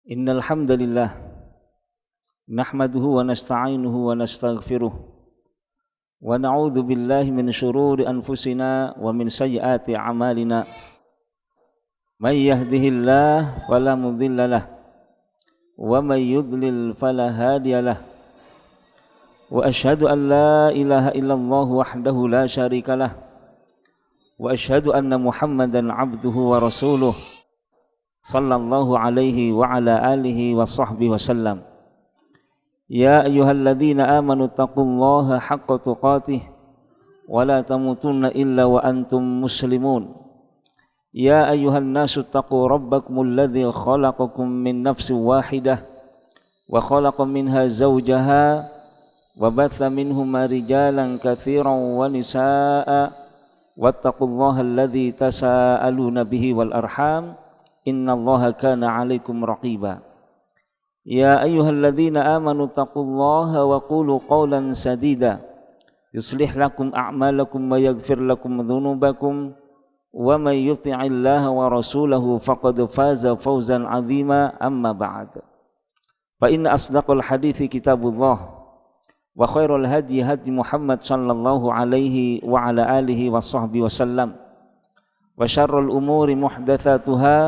Innal hamdalillah nahmaduhu wa nasta'inuhu wa nastaghfiruh wa na'udzu billahi min shururi anfusina wa min sayyiati a'malina. May yahdihillahu fala mudilla lahu wa may yudlil fala hadiya lahu. Wa asyhadu an la ilaha illallah wahdahu la syarika lahu wa asyhadu anna Muhammadan 'abduhu wa rasuluh sallallahu alaihi wa ala alihi wa sahbihi wasallam. Ya ayyuhalladzina amanu taqullaha haqqa tuqatih wa la tamutunna illa wa antum muslimun. Ya ayyuhan nasu taqu rabbakumul ladzi khalaqakum min nafsin wahidah wa khalaqa minha zawjaha wa batha minhuma rijalan katsiran wa nisaa'a wattaqullaha alladzi tasaaluna bihi wal arham innallaha kana 'alaikum raqiba. Ya ayyuhalladzina amanu taqullaha wa qulu qawlan sadida yuslih lakum a'malakum wa yaghfir lakum dhunubakum wa may yuti'illaha wa rasulahu faqad faza fawzan 'azima. Amma ba'd. Fa inna asdaqal hadithi kitabullah wa khairul hadi hadi Muhammad sallallahu alaihi wa ala alihi wa sahbihi wasallam wa syarrul umuri muhdatsatuha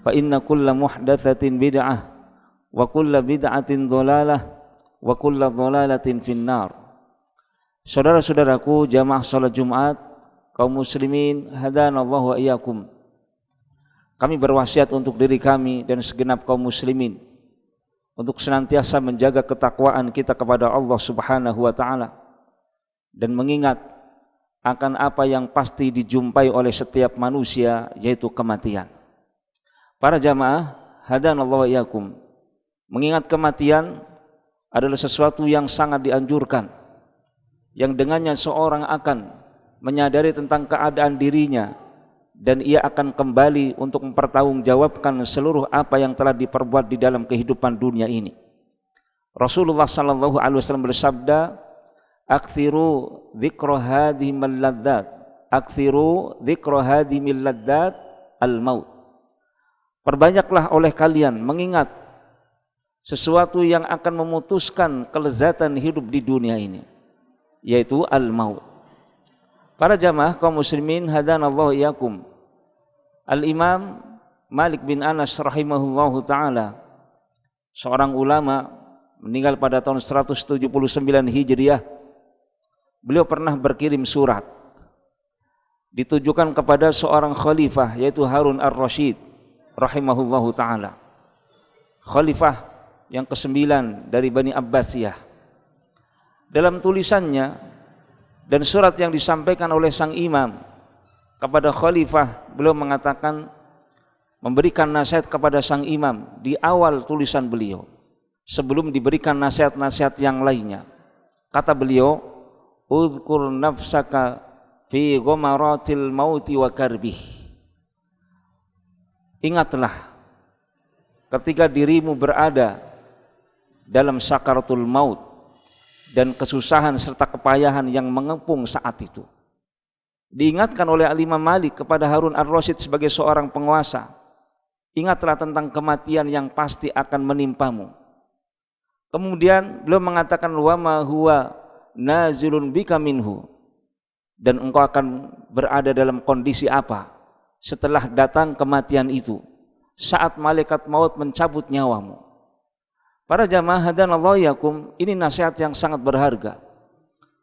fa inna kulla muhdatsatin bid'ah wa kulla bid'atin dhalalah wa kulla dhalalatin finnar. Saudara-saudaraku jamaah salat Jumat kaum muslimin hadanallahu wa iyyakum. Kami berwasiat untuk diri kami dan segenap kaum muslimin untuk senantiasa menjaga ketakwaan kita kepada Allah Subhanahu wa taala dan mengingat akan apa yang pasti dijumpai oleh setiap manusia, yaitu kematian. Para jamaah hadanallahu wa iyyakum, mengingat kematian adalah sesuatu yang sangat dianjurkan, yang dengannya seorang akan menyadari tentang keadaan dirinya dan ia akan kembali untuk mempertanggungjawabkan seluruh apa yang telah diperbuat di dalam kehidupan dunia ini. Rasulullah sallallahu alaihi wasallam bersabda, "Aktsiru dzikra hadhimil ladzat, aktsiru dzikra hadhimil ladzat al-maut." Perbanyaklah oleh kalian mengingat sesuatu yang akan memutuskan kelezatan hidup di dunia ini, yaitu al-maut. Para jamaah kaum muslimin hadanallahu iyyakum. Al-Imam Malik bin Anas rahimahullahu taala, seorang ulama meninggal pada tahun 179 Hijriah. Beliau pernah berkirim surat ditujukan kepada seorang khalifah, yaitu Harun ar-Rasyid rahimahullahu ta'ala, khalifah yang ke-9 dari Bani Abbasiyah. Dalam tulisannya dan surat yang disampaikan oleh sang imam kepada khalifah, beliau mengatakan, memberikan nasihat kepada sang imam di awal tulisan beliau sebelum diberikan nasihat-nasihat yang lainnya. Kata beliau, "Udhkur nafsaka fi ghamaratil mauti wa karbih." Ingatlah ketika dirimu berada dalam sakaratul maut dan kesusahan serta kepayahan yang mengepung saat itu. Diingatkan oleh Al-Imam Malik kepada Harun ar-Rasyid sebagai seorang penguasa, ingatlah tentang kematian yang pasti akan menimpamu. Kemudian beliau mengatakan, "Wa ma huwa nazilun bika minhu," dan engkau akan berada dalam kondisi apa setelah datang kematian itu, saat malaikat maut mencabut nyawamu. Para jamaah hadanallahu iyyakum, ini nasihat yang sangat berharga,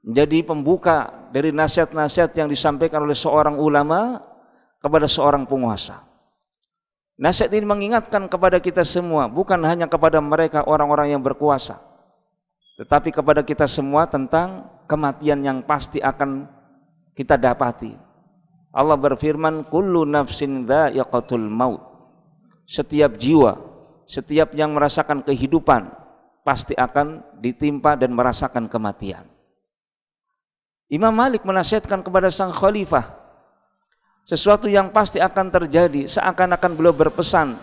menjadi pembuka dari nasihat-nasihat yang disampaikan oleh seorang ulama kepada seorang penguasa. Nasihat ini mengingatkan kepada kita semua, bukan hanya kepada mereka orang-orang yang berkuasa, tetapi kepada kita semua tentang kematian yang pasti akan kita dapati. Allah berfirman, "Kullu nafsin dha'iqatul maut." Setiap jiwa, setiap yang merasakan kehidupan pasti akan ditimpa dan merasakan kematian. Imam Malik menasihatkan kepada sang khalifah sesuatu yang pasti akan terjadi, seakan-akan beliau berpesan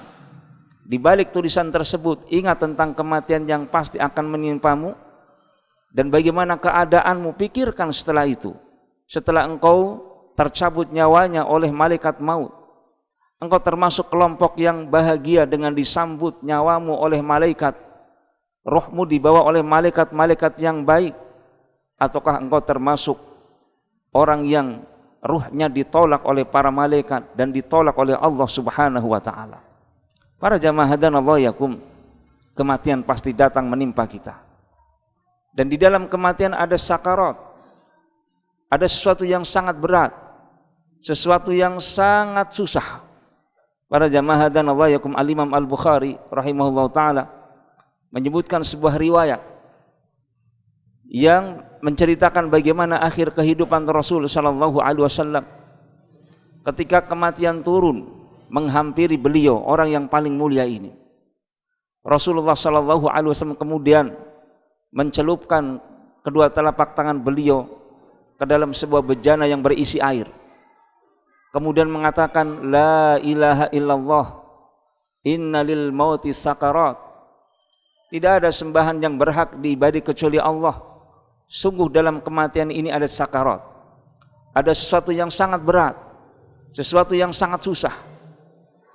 di balik tulisan tersebut, ingat tentang kematian yang pasti akan menimpamu dan bagaimana keadaanmu, pikirkan setelah itu, setelah engkau tercabut nyawanya oleh malaikat maut, Engkau termasuk kelompok yang bahagia dengan disambut nyawamu oleh malaikat, rohmu dibawa oleh malaikat-malaikat yang baik, ataukah engkau termasuk orang yang ruhnya ditolak oleh para malaikat dan ditolak oleh Allah Subhanahu wa taala? Para jamaah hadanallahu yakum, kematian pasti datang menimpa kita. Dan di dalam kematian ada sakarat. Ada sesuatu yang sangat berat, sesuatu yang sangat susah. Para jamaah hadanallahu yakum, Al-Imam Al-Bukhari rahimahullah ta'ala menyebutkan sebuah riwayat yang menceritakan bagaimana akhir kehidupan Rasul sallallahu alaihi wasallam ketika kematian turun menghampiri beliau, orang yang paling mulia ini. Rasulullah sallallahu alaihi wasallam kemudian mencelupkan kedua telapak tangan beliau ke dalam sebuah bejana yang berisi air. Kemudian mengatakan, la ilaha illallah, innalil mauti sakarat. Tidak ada sembahan yang berhak diibadi kecuali Allah. Sungguh dalam kematian ini ada sakarat. Ada sesuatu yang sangat berat, sesuatu yang sangat susah.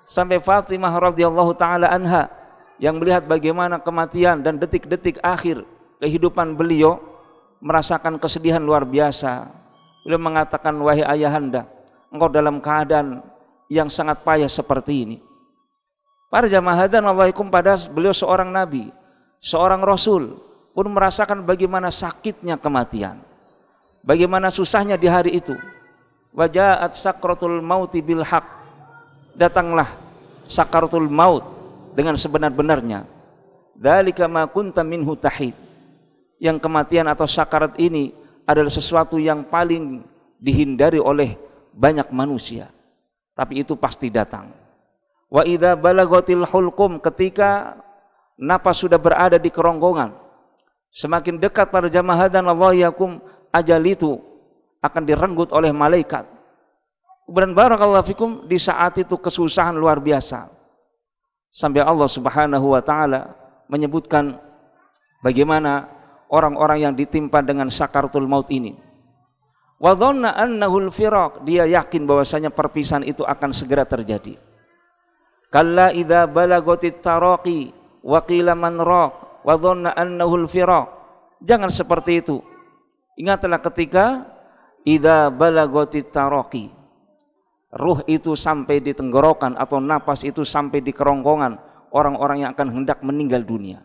Sampai Fatimah radhiyallahu taala anha yang melihat bagaimana kematian dan detik-detik akhir kehidupan beliau, merasakan kesedihan luar biasa. Beliau mengatakan, wahai ayahanda, engkau dalam keadaan yang sangat payah seperti ini. Para jamaah hadanallahu yakum, pada beliau seorang nabi, seorang rasul, pun merasakan bagaimana sakitnya kematian, bagaimana susahnya di hari itu. Wajaat sakratul mauti bil haq, datanglah sakaratul maut dengan sebenar-benarnya. Dzalika ma kunta minhu tahid, yang kematian atau sakarat ini adalah sesuatu yang paling dihindari oleh banyak manusia, tapi itu pasti datang. Wa idza balagatil hulqum, ketika napas sudah berada di kerongkongan, semakin dekat pada jamaah hadanallahu yakum, ajal itu akan direnggut oleh malaikat. Kemudian barakallahu fikum, di saat itu kesusahan luar biasa, sampai Allah Subhanahu wa taala menyebutkan bagaimana orang-orang yang ditimpa dengan sakaratul maut ini. Wa dhanna annahul firaq, dia yakin bahwasanya perpisahan itu akan segera terjadi. Kalla idza balagatit taraqi wa qila man raq wa dhanna annahul firaq. Jangan seperti itu. Ingatlah ketika idza balagatit taraqi, ruh itu sampai di tenggorokan atau napas itu sampai di kerongkongan orang-orang yang akan hendak meninggal dunia.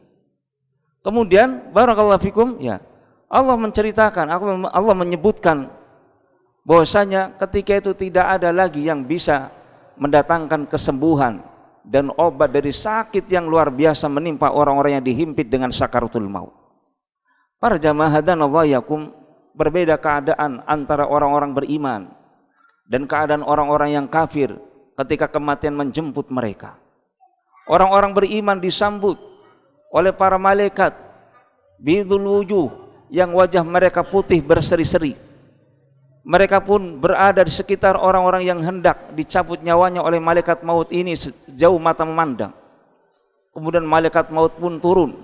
Kemudian barakallahu fikum, ya, Allah menceritakan, Allah menyebutkan bahwasanya ketika itu tidak ada lagi yang bisa mendatangkan kesembuhan dan obat dari sakit yang luar biasa menimpa orang-orang yang dihimpit dengan sakaratul maut. Para jamaah hadanallahu yakum, berbeda keadaan antara orang-orang beriman dan keadaan orang-orang yang kafir ketika kematian menjemput mereka. Orang-orang beriman disambut oleh para malaikat bidul wujuh, yang wajah mereka putih berseri-seri. Mereka pun berada di sekitar orang-orang yang hendak dicabut nyawanya oleh malaikat maut ini sejauh mata memandang. Kemudian malaikat maut pun turun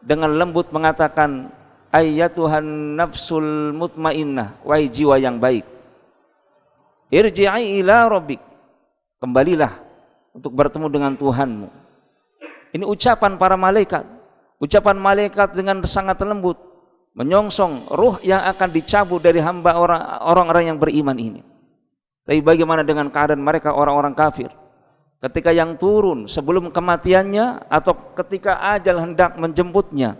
dengan lembut mengatakan, ayyatuhan nafsul mutmainnah, wahai jiwa yang baik, irji'i ila rabbik, kembalilah untuk bertemu dengan Tuhanmu. Ini ucapan para malaikat, ucapan malaikat dengan sangat lembut menyongsong ruh yang akan dicabut dari hamba orang-orang yang beriman ini. Tapi bagaimana dengan keadaan mereka orang-orang kafir? Ketika yang turun sebelum kematiannya atau ketika ajal hendak menjemputnya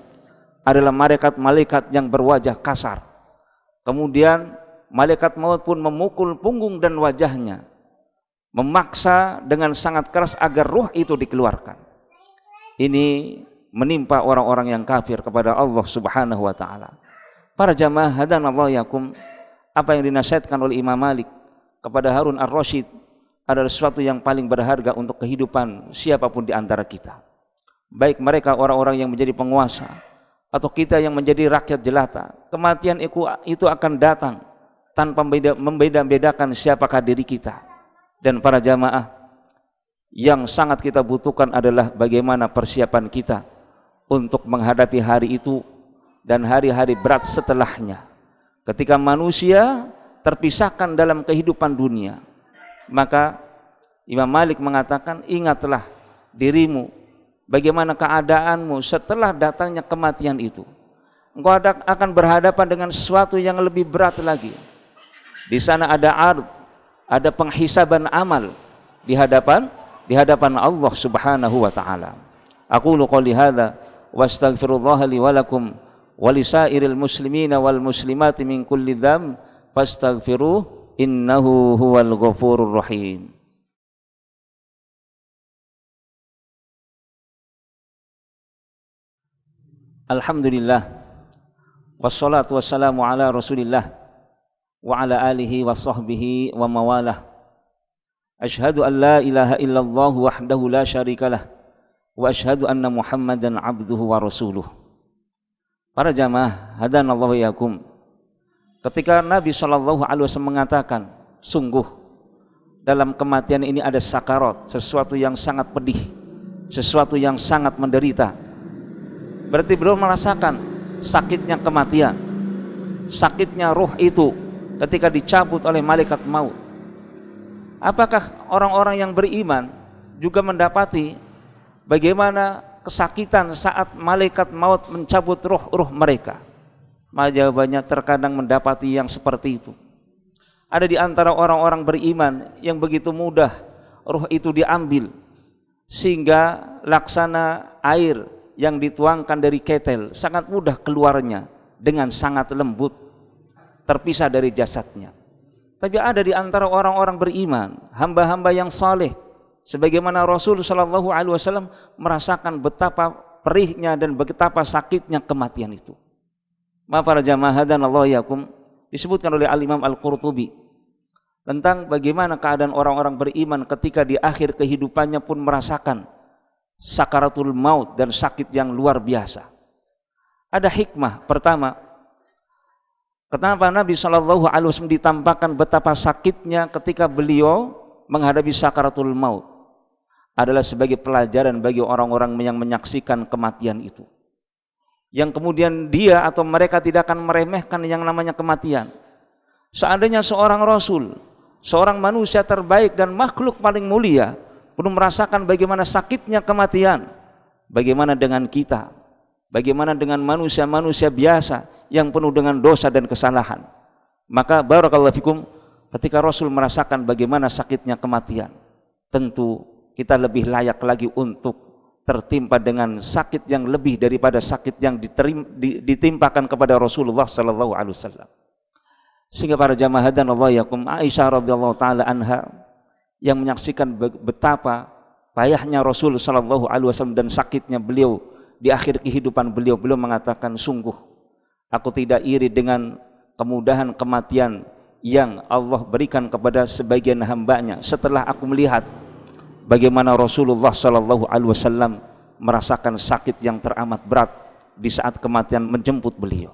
adalah malaikat-malaikat yang berwajah kasar. Kemudian malaikat maut pun memukul punggung dan wajahnya, memaksa dengan sangat keras agar ruh itu dikeluarkan. Ini menimpa orang-orang yang kafir kepada Allah Subhanahu wa taala. Para jamaah hadanallahu yakum, apa yang dinasihatkan oleh Imam Malik kepada Harun ar-Rasyid adalah sesuatu yang paling berharga untuk kehidupan siapapun di antara kita. Baik mereka orang-orang yang menjadi penguasa atau kita yang menjadi rakyat jelata. Kematian itu akan datang tanpa membeda-bedakan siapakah diri kita. Dan para jamaah, yang sangat kita butuhkan adalah bagaimana persiapan kita untuk menghadapi hari itu dan hari-hari berat setelahnya. Ketika manusia terpisahkan dalam kehidupan dunia, maka Imam Malik mengatakan, ingatlah dirimu, bagaimana keadaanmu setelah datangnya kematian itu. Engkau akan berhadapan dengan sesuatu yang lebih berat lagi. Di sana ada ard, ada penghisaban amal di hadapan Allah Subhanahu wa taala. Aqulu qouli hadza wa astaghfirullaha li wa lakum wa lisairil muslimina wal muslimati min kulli dzamb fastaghfiruh innahu huwal ghafurur rahim. Alhamdulillah wassalatu wassalamu ala Rasulillah wa ala alihi wa sahbihi wa mawalah. Asyhadu an la ilaha illallah wahdahu la syarikalah wa asyhadu anna Muhammadan abduhu wa rasuluh. Para jamaah hadanallahu iyyakum. Ketika Nabi sallallahu alaihi wasallam mengatakan, sungguh dalam kematian ini ada sakarat, sesuatu yang sangat pedih, sesuatu yang sangat menderita. Berarti beliau merasakan sakitnya kematian, sakitnya ruh itu ketika dicabut oleh malaikat maut. Apakah orang-orang yang beriman juga mendapati bagaimana kesakitan saat malaikat maut mencabut ruh mereka? Jawabannya terkadang mendapati yang seperti itu. Ada di antara orang-orang beriman yang begitu mudah ruh itu diambil, sehingga laksana air yang dituangkan dari ketel sangat mudah keluarnya dengan sangat lembut, terpisah dari jasadnya. Tapi ada di antara orang-orang beriman, hamba-hamba yang saleh, sebagaimana Rasul sallallahu alaihi wasallam merasakan betapa perihnya dan betapa sakitnya kematian itu. Maaf para jamaah hadanallahu iyyakum, disebutkan oleh Al-Imam Al-Qurtubi tentang bagaimana keadaan orang-orang beriman ketika di akhir kehidupannya pun merasakan sakaratul maut dan sakit yang luar biasa. Ada hikmah. Pertama, kenapa Nabi SAW ditampakkan betapa sakitnya ketika beliau menghadapi sakaratul maut, adalah sebagai pelajaran bagi orang-orang yang menyaksikan kematian itu, yang kemudian dia atau mereka tidak akan meremehkan yang namanya kematian. Seandainya seorang Rasul, seorang manusia terbaik dan makhluk paling mulia belum merasakan bagaimana sakitnya kematian, bagaimana dengan kita, bagaimana dengan manusia-manusia biasa yang penuh dengan dosa dan kesalahan. Maka barakallahu fikum, ketika Rasul merasakan bagaimana sakitnya kematian, tentu kita lebih layak lagi untuk tertimpa dengan sakit yang lebih daripada sakit yang ditimpakan kepada Rasulullah sallallahu alaihi wasallam. Sehingga para jamaah hadanallahu iyyakum, Aisyah radhiyallahu taala anha yang menyaksikan betapa payahnya Rasul sallallahu alaihi wasallam dan sakitnya beliau di akhir kehidupan beliau, beliau mengatakan, sungguh aku tidak iri dengan kemudahan kematian yang Allah berikan kepada sebagian hambanya setelah aku melihat bagaimana Rasulullah sallallahu alaihi wasallam merasakan sakit yang teramat berat di saat kematian menjemput beliau.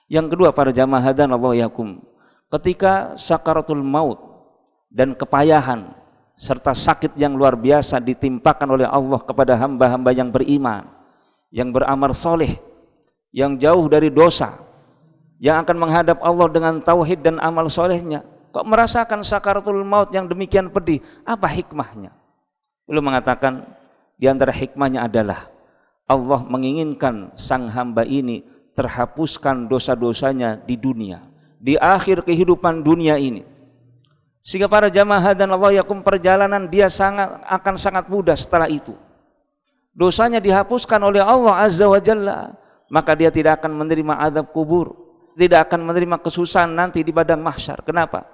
Yang kedua para jamaah hadanallahu iyyakum, ketika sakaratul maut dan kepayahan serta sakit yang luar biasa ditimpakan oleh Allah kepada hamba-hamba yang beriman, yang beramal soleh, yang jauh dari dosa, yang akan menghadap Allah dengan tauhid dan amal solehnya, kok merasakan sakaratul maut yang demikian pedih? Apa hikmahnya? Beliau mengatakan di antara hikmahnya adalah Allah menginginkan sang hamba ini terhapuskan dosa-dosanya di dunia, di akhir kehidupan dunia ini, sehingga para jamaah hadanallahu iyyakum, perjalanan dia akan sangat mudah setelah itu. Dosanya dihapuskan oleh Allah azza wa jalla, maka dia tidak akan menerima azab kubur, tidak akan menerima kesusahan nanti di padang mahsyar. Kenapa?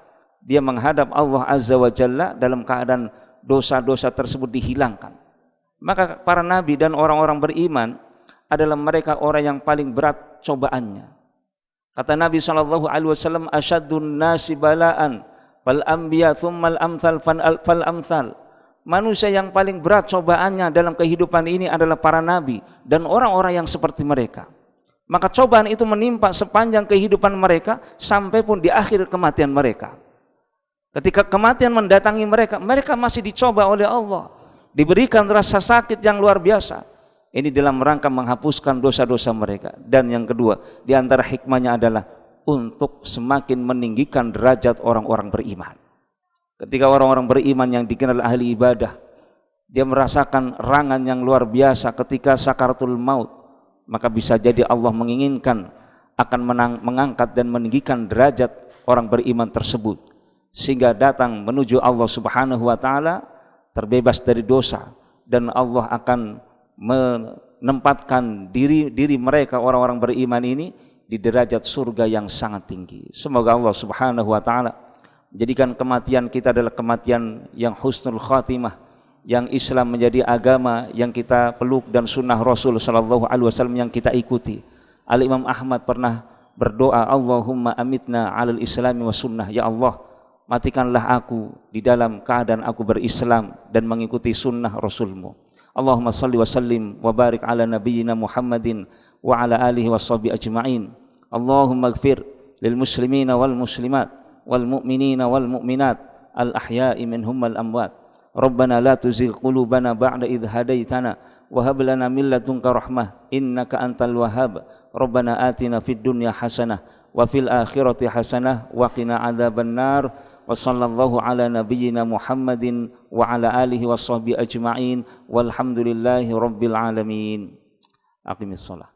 Dia menghadap Allah azza wa jalla dalam keadaan dosa-dosa tersebut dihilangkan. Maka para nabi dan orang-orang beriman adalah mereka orang yang paling berat cobaannya. Kata Nabi SAW, asyadun nasi bala'an fal anbiya thummal amthal fal amthal. Manusia yang paling berat cobaannya dalam kehidupan ini adalah para nabi dan orang-orang yang seperti mereka. Maka cobaan itu menimpa sepanjang kehidupan mereka sampai pun di akhir kematian mereka. Ketika kematian mendatangi mereka, mereka masih dicoba oleh Allah, diberikan rasa sakit yang luar biasa. Ini dalam rangka menghapuskan dosa-dosa mereka. Dan yang kedua, di antara hikmahnya adalah untuk semakin meninggikan derajat orang-orang beriman. Ketika orang-orang beriman yang dikenal ahli ibadah, dia merasakan rangan yang luar biasa ketika sakaratul maut, maka bisa jadi Allah menginginkan akan mengangkat dan meninggikan derajat orang beriman tersebut, sehingga datang menuju Allah Subhanahu wa taala terbebas dari dosa, dan Allah akan menempatkan diri mereka orang-orang beriman ini di derajat surga yang sangat tinggi. Semoga Allah Subhanahu wa taala menjadikan kematian kita adalah kematian yang husnul khatimah, yang Islam menjadi agama yang kita peluk dan sunnah Rasul sallallahu alaihi wasallam yang kita ikuti. Al-Imam Ahmad pernah berdoa, Allahumma amitna 'alal islami wa sunnah. Ya Allah, matikanlah aku di dalam keadaan aku berislam dan mengikuti sunnah Rasulmu. Allahumma salli wa sallim wa barik ala nabiyyina Muhammadin wa ala alihi wa sahbihi ajma'in. Allahumma ighfir lil muslimina wal muslimat wal mu'minina wal mu'minat al ahya'i minhum wal amwat. Rabbana la tuzigh qulubana ba'da idh hadaitana wa hab lana min ladunka rahmah innaka antal wahhab. Rabbana atina fid dunya hasanah wa fil akhirati hasanah wa qina adzabannar. Wa sallallahu ala nabiyyina Muhammadin wa ala alihi wa sahbihi ajma'in walhamdulillahi rabbil alamin. Aqimis shalah.